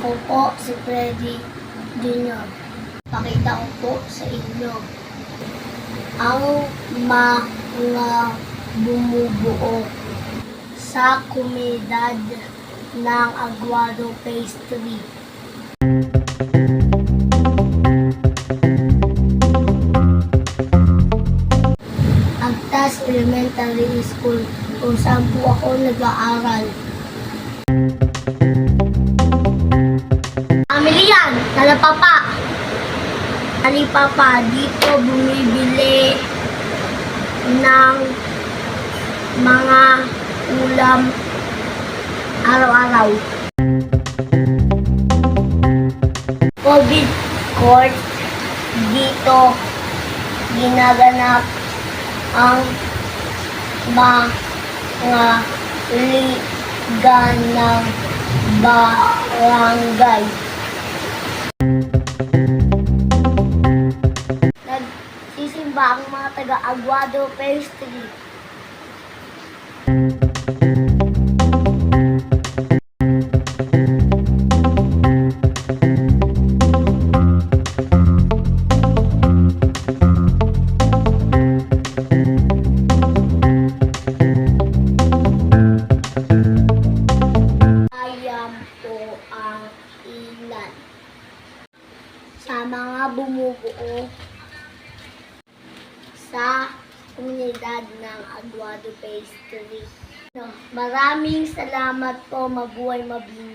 Ako po si Freddy Jr. Pakita ko po sa inyo ang mga bumubuo sa komunidad ng Aguado Phase 3. Agtas Elementary School kung saan po ako nag-aaral. Pamilyan, talapapa. Talipapa, dito bumibili ng mga ulam araw-araw. COVID court, dito ginaganap ang mga liga ng barangay. Nagsisimba ang mga taga-Aguado Phase 3. Ayan po ang ilan sa mga bumubuo sa komunidad ng Aguado Phase 3. Maraming salamat po, mabuhay mabini.